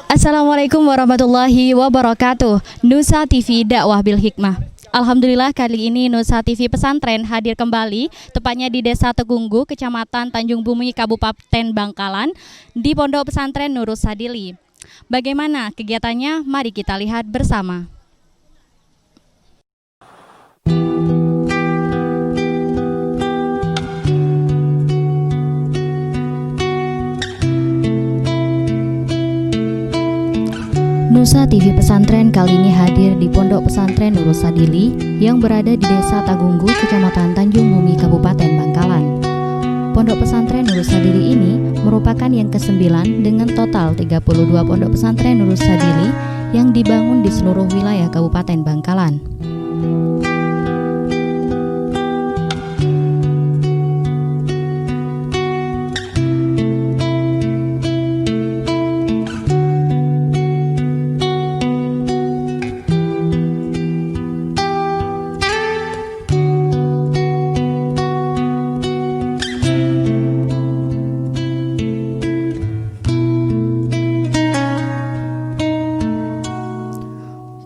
Assalamualaikum warahmatullahi wabarakatuh. Nusa TV Dakwah Bil Hikmah. Alhamdulillah kali ini Nusa TV Pesantren hadir kembali, tepatnya di Desa Tegunggu, Kecamatan Tanjung Bumi, Kabupaten Bangkalan, di Pondok Pesantren Nurus Sadili. Bagaimana kegiatannya? Mari kita lihat bersama. Nusa TV Pesantren kali ini hadir di Pondok Pesantren Nurus Sadili yang berada di Desa Tegunggu, Kecamatan Tanjung Bumi, Kabupaten Bangkalan. Pondok Pesantren Nurus Sadili ini merupakan yang ke-9 dengan total 32 pondok pesantren Nurus Sadili yang dibangun di seluruh wilayah Kabupaten Bangkalan.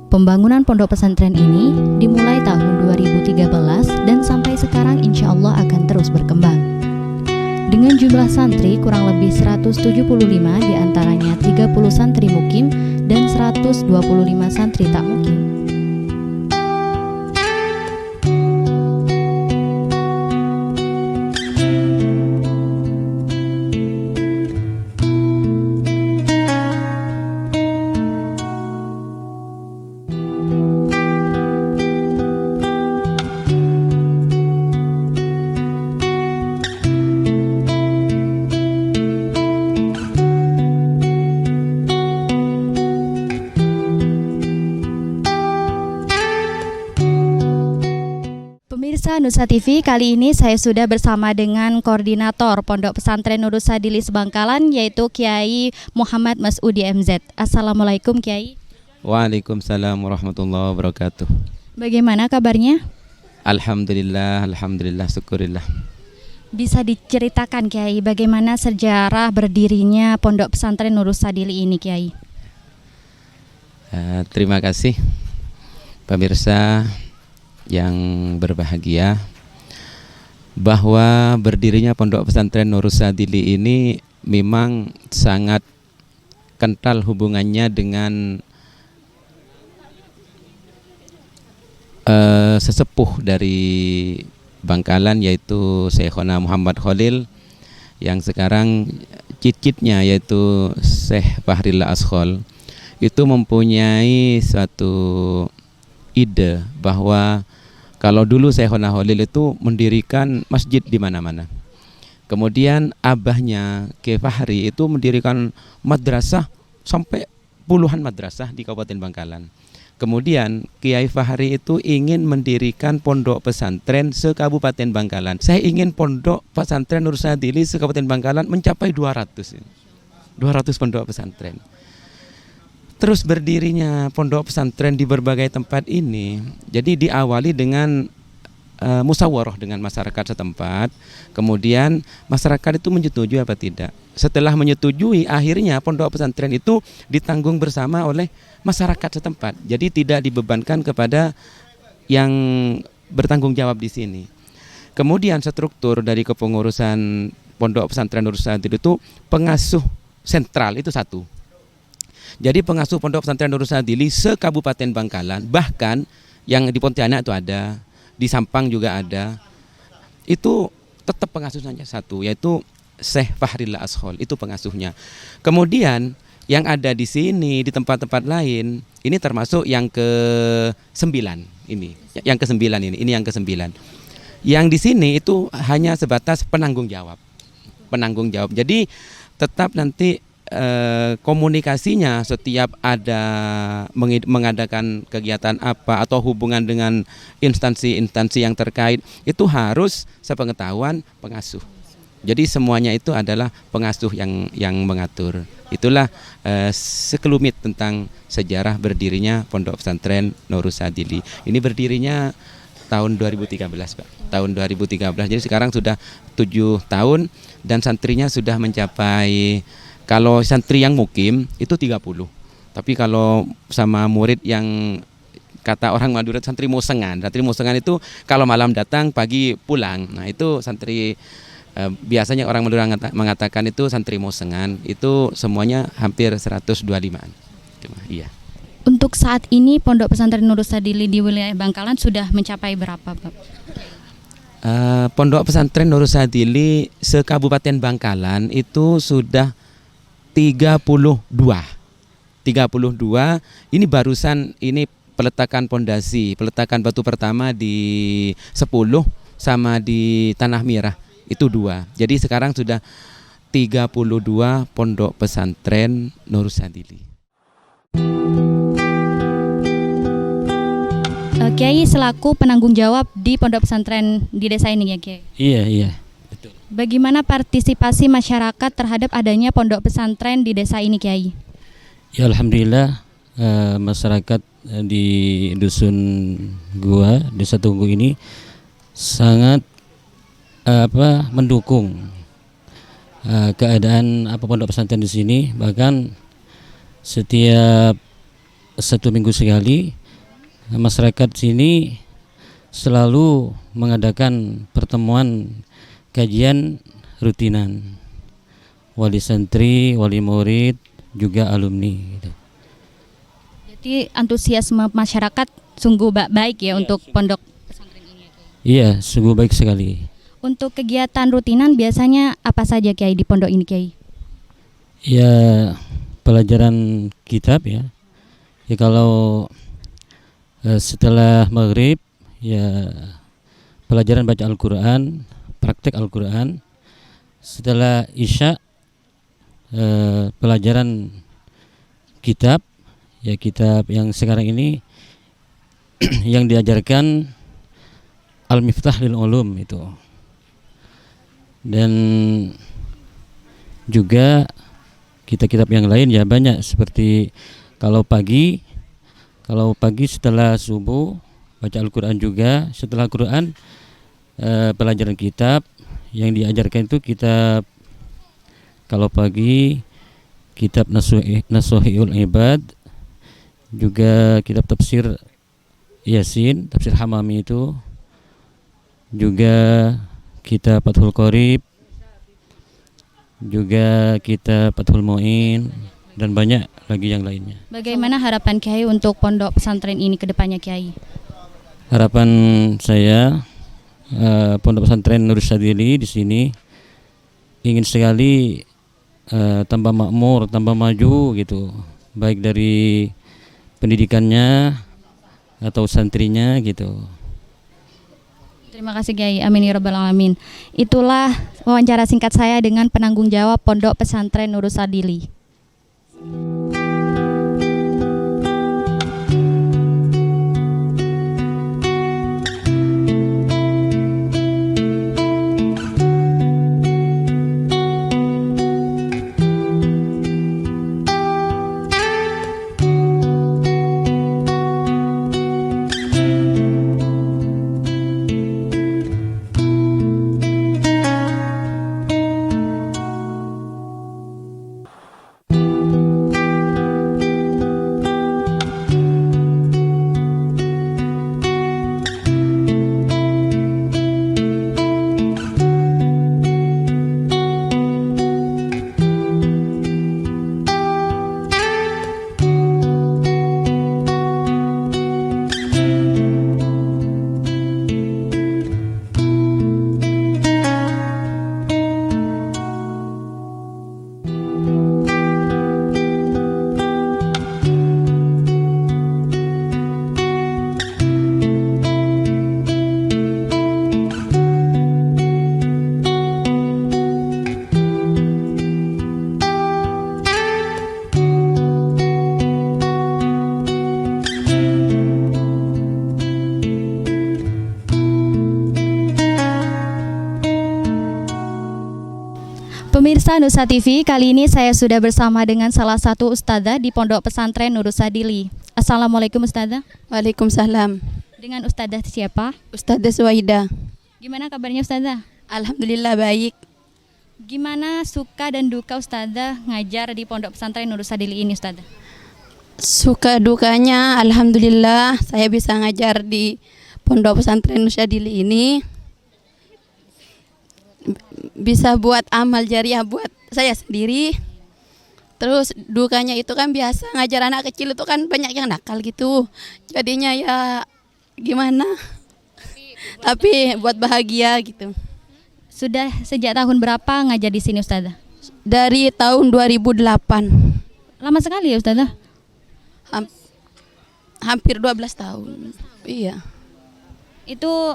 Pembangunan pondok pesantren ini dimulai tahun 2013 dan sampai sekarang insya Allah akan terus berkembang. Dengan jumlah santri kurang lebih 175, diantaranya 30 santri mukim dan 125 santri tak mukim. Pemirsa Nusa TV, kali ini saya sudah bersama dengan Koordinator Pondok Pesantren Nurus Sadili Sebangkalan, yaitu Kiai Muhammad Masudi MZ. Assalamualaikum Kiai. Waalaikumsalam warahmatullahi wabarakatuh. Bagaimana kabarnya? Alhamdulillah, syukurillah. Bisa diceritakan Kiai, bagaimana sejarah berdirinya Pondok Pesantren Nurus Sadili ini Kiai? Terima kasih pemirsa yang berbahagia, bahwa berdirinya Pondok Pesantren Nurus Sadili ini memang sangat kental hubungannya dengan sesepuh dari Bangkalan, yaitu Syekhona Muhammad Khalil, yang sekarang cicitnya yaitu Syekh Fahrillah Ashol, itu mempunyai suatu ide bahwa kalau dulu Syekhona Khalil itu mendirikan masjid di mana-mana. Kemudian abahnya Kiai Fahri itu mendirikan madrasah sampai puluhan madrasah di Kabupaten Bangkalan. Kemudian Kiai Fahri itu ingin mendirikan pondok pesantren se-Kabupaten Bangkalan. Saya ingin pondok pesantren Nurus Sadili se-Kabupaten Bangkalan mencapai 200 pondok pesantren. Terus berdirinya pondok pesantren di berbagai tempat ini, jadi diawali dengan musyawarah dengan masyarakat setempat. Kemudian masyarakat itu menyetujui apa tidak. Setelah menyetujui, akhirnya pondok pesantren itu ditanggung bersama oleh masyarakat setempat. Jadi tidak dibebankan kepada yang bertanggung jawab di sini. Kemudian struktur dari kepengurusan pondok pesantren Nurus Sadili itu pengasuh sentral itu satu. Jadi pengasuh pondok pesantren Nurus Sadili se-Kabupaten Bangkalan, bahkan yang di Pontianak itu ada, di Sampang juga ada, itu tetap pengasuhnya satu, yaitu Syekh Fahrillah Ashol, itu pengasuhnya. Kemudian yang ada di sini, di tempat-tempat lain, ini termasuk yang ke-9 ini, yang ke-9 ini yang ke-9. Yang di sini itu hanya sebatas penanggung jawab. Jadi tetap nanti komunikasinya setiap ada mengadakan kegiatan apa atau hubungan dengan instansi-instansi yang terkait itu harus sepengetahuan pengasuh. Jadi semuanya itu adalah pengasuh yang mengatur. Itulah sekelumit tentang sejarah berdirinya Pondok Pesantren Nurus Sadili. Ini berdirinya tahun 2013, Pak. Tahun 2013. Jadi sekarang sudah 7 tahun dan santrinya sudah mencapai Kalau santri yang mukim itu 30. Tapi kalau sama murid yang kata orang Madura santri musengan. Santri musengan itu kalau malam datang pagi pulang. Nah, itu santri biasanya orang Madura mengatakan itu santri musengan. Itu semuanya hampir 125-an. Iya. Untuk saat ini Pondok Pesantren Nurul Sadili di wilayah Bangkalan sudah mencapai berapa, Pak? Pondok Pesantren Nurul Sadili se-Kabupaten Bangkalan itu sudah 32. Ini barusan ini peletakan pondasi, peletakan batu pertama di 10 sama di Tanah Merah itu 2. Jadi sekarang sudah 32 Pondok Pesantren Nurul Sadili. Kiai selaku penanggung jawab di Pondok Pesantren di desa ini ya, Kiai? Iya, betul. Bagaimana partisipasi masyarakat terhadap adanya Pondok Pesantren di desa ini, Kiai? Ya, alhamdulillah masyarakat di dusun gua Desa Tunggu ini sangat mendukung keadaan pondok pesantren di sini. Bahkan setiap 1 minggu sekali masyarakat sini selalu mengadakan pertemuan kajian rutinan wali santri, wali murid, juga alumni gitu. Jadi antusiasme masyarakat sungguh baik ya, untuk pondok pesantren ini ya, Kiai? Iya, sungguh baik sekali. Untuk kegiatan rutinan biasanya apa saja, Kiai, di pondok ini, Kiai? Ya, pelajaran kitab ya. Ya kalau setelah maghrib ya pelajaran baca Al-Quran, praktek Al-Quran. Setelah isya pelajaran kitab, ya kitab yang sekarang ini yang diajarkan Al-Miftah lil Ulum itu. Dan juga kitab-kitab yang lain ya banyak, seperti kalau pagi setelah subuh baca Al-Quran juga. Setelah Al-Quran pelajaran kitab yang diajarkan itu kitab, kalau pagi kitab Nasuhiul Ibad, juga kitab tafsir Yasin, tafsir Hamami itu, juga kitab Fathul Qorib, juga kitab Fathul Mu'in, dan banyak lagi yang lainnya. Bagaimana harapan Kiai untuk pondok pesantren ini ke depannya, Kiai? Harapan saya pondok pesantren Nurul Sadili di sini ingin sekali tambah makmur, tambah maju gitu, baik dari pendidikannya atau santrinya gitu. Terima kasih, Kiai. Amin ya rabbal alamin. Itulah wawancara singkat saya dengan penanggung jawab Pondok Pesantren Nurul Sadili. Pemirsa Nusa TV, kali ini saya sudah bersama dengan salah satu ustadzah di Pondok Pesantren Nurul Sadili. Assalamualaikum ustadzah. Waalaikumsalam. Dengan ustadzah siapa? Ustadzah Suwaida. Gimana kabarnya ustadzah? Alhamdulillah baik. Gimana suka dan duka Ustazah ngajar di Pondok Pesantren Nurul Sadili ini Ustazah? Suka dukanya, alhamdulillah saya bisa ngajar di Pondok Pesantren Nurul Sadili ini. Bisa buat amal jariah buat saya sendiri. Terus dukanya itu kan biasa ngajar anak kecil itu kan banyak yang nakal gitu. Jadinya ya gimana? Tapi buat bahagia gitu. Sudah sejak tahun berapa ngajar di sini Ustazah? Dari tahun 2008. Lama sekali ya Ustazah? Hampir 12 tahun. Iya. Itu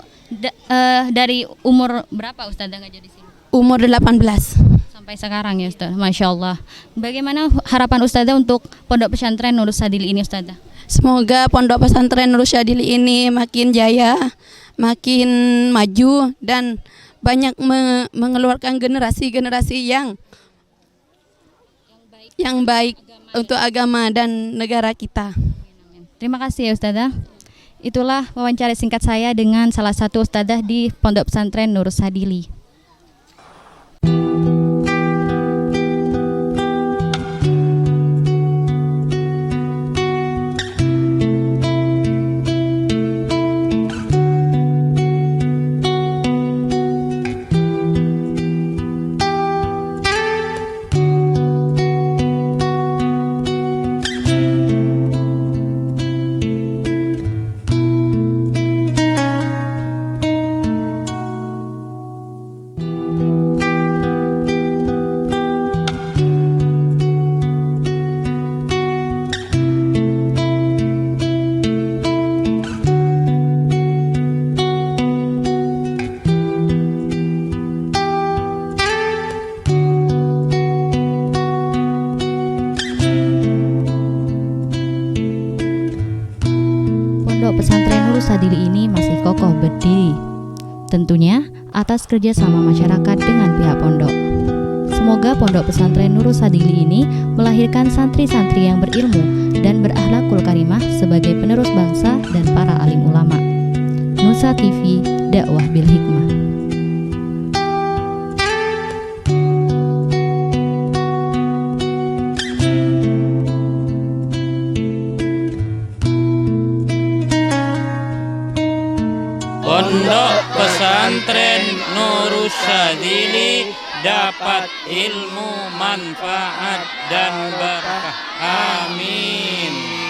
dari umur berapa Ustazah ngajar di sini? Umur 18. Sampai sekarang ya Ustazah, Masya Allah. Bagaimana harapan Ustazah untuk Pondok Pesantren Nurul Sadili ini Ustazah? Semoga Pondok Pesantren Nurul Sadili ini makin jaya, makin maju dan banyak mengeluarkan generasi-generasi yang baik untuk agama dan negara kita. Terima kasih ya Ustazah. Itulah wawancara singkat saya dengan salah satu Ustazah di Pondok Pesantren Nurul Sadili. Pondok Pesantren Nurul Sadili ini masih kokoh berdiri, tentunya atas kerjasama masyarakat dengan pihak pondok. Semoga Pondok Pesantren Nurul Sadili ini melahirkan santri-santri yang berilmu dan berakhlakul karimah sebagai penerus bangsa dan para alim ulama. Nusa TV, dakwah bil hikmah. Pondok Pesantren Nurul Sadili dapat ilmu, manfaat dan berkah. Amin.